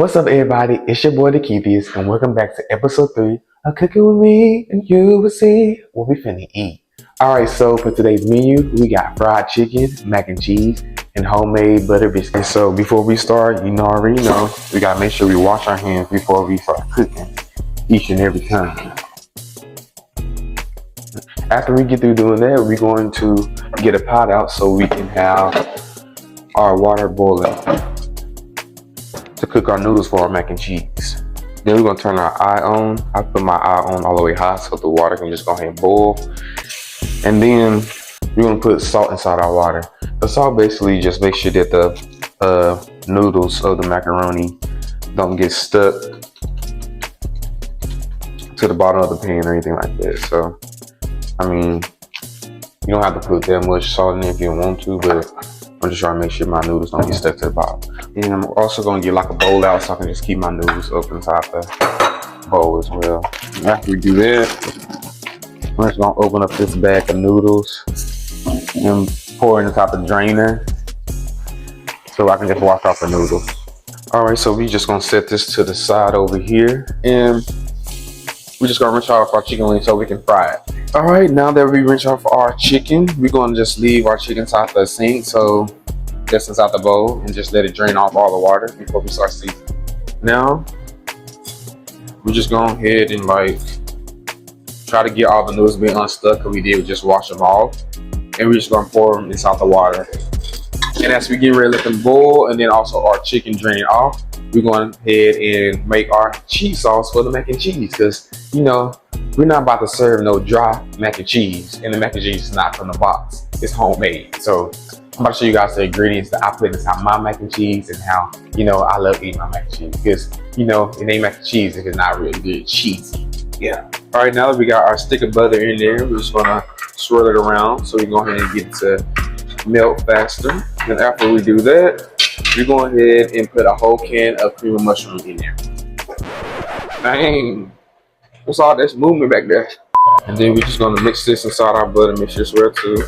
What's up, everybody? It's your boy, the Keithius, and welcome back to episode 3 of Cooking with Me, and you will see what we finna eat. Alright, so for today's menu, we got fried chicken, mac and cheese, and homemade butter biscuits. So before we start, already know, we gotta make sure we wash our hands before we start cooking, each and every time. After we get through doing that, we're going to get a pot out so we can have our water boiling to cook our noodles for our mac and cheese. Then we're gonna turn our eye on. I put my eye on all the way high so the water can just go ahead and boil. And then we're gonna put salt inside our water. The salt basically just makes sure that the noodles of the macaroni don't get stuck to the bottom of the pan or anything like that. So, I mean, you don't have to put that much salt in there if you don't want to, but I'm just trying to make sure my noodles don't get stuck to the bottom. And I'm also gonna get like a bowl out so I can just keep my noodles up inside the bowl as well. And after we do that, I'm just gonna open up this bag of noodles and pour it inside the drainer so I can just wash off the noodles. Alright, so we just gonna set this to the side over here, and we're just gonna rinse off our chicken wings so we can fry it. Alright, now that we rinse off our chicken, we're gonna just leave our chicken inside the sink, so just inside the bowl, and just let it drain off all the water before we start seasoning. Now, we're just going ahead and try to get all the noodles being unstuck, because we did just wash them off. And we're just gonna pour them inside the water. And as we get ready to let them boil, and then also our chicken drain off, we're going ahead and make our cheese sauce for the mac and cheese, because we're not about to serve no dry mac and cheese, and the mac and cheese is not from the box. It's homemade. So I'm about to show you guys the ingredients that I put inside my mac and cheese, and how I love eating my mac and cheese, because it ain't mac and cheese if it's not really good cheesy. Yeah. All right, now that we got our stick of butter in there, we're just gonna swirl it around so we can go ahead and get it to melt faster. And after we do that, we're going ahead and put a whole can of cream of mushroom in there. Dang, what's all this movement back there? And then we're just gonna mix this inside our butter mixture as well too.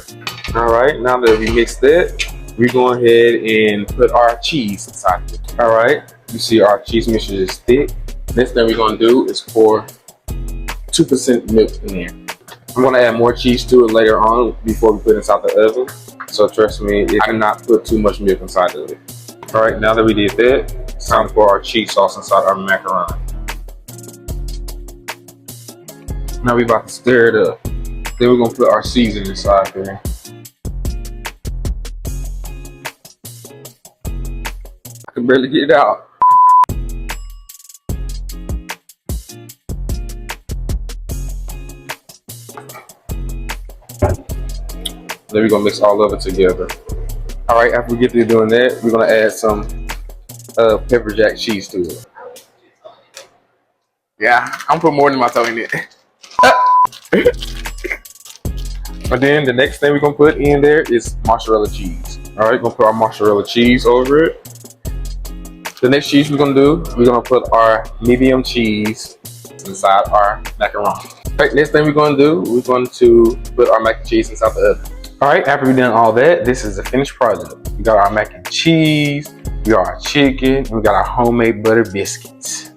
All right, now that we mix that, we're going ahead and put our cheese inside it. All right, you see our cheese mixture is thick. Next thing we're gonna do is pour 2% milk in there. I'm gonna add more cheese to it later on before we put it inside the oven. So trust me, I cannot put too much milk inside of it. All right, now that we did that, it's time to pour our cheese sauce inside our macaroni. Now we're about to stir it up. Then we're gonna put our seasoning inside there. I can barely get it out. Then we're gonna mix all of it together. All right, after we get through doing that, we're gonna add some pepper jack cheese to it. Yeah, I'm putting more than my toe in it. And then the next thing we're gonna put in there is mozzarella cheese. All right, we're gonna put our mozzarella cheese over it. The next cheese we're gonna do, we're gonna put our medium cheese inside our macaroni. All right, next thing we're gonna do, we're going to put our mac and cheese inside the oven. All right, after we've done all that, this is the finished product. We got our mac and cheese, we got our chicken, we got our homemade butter biscuits.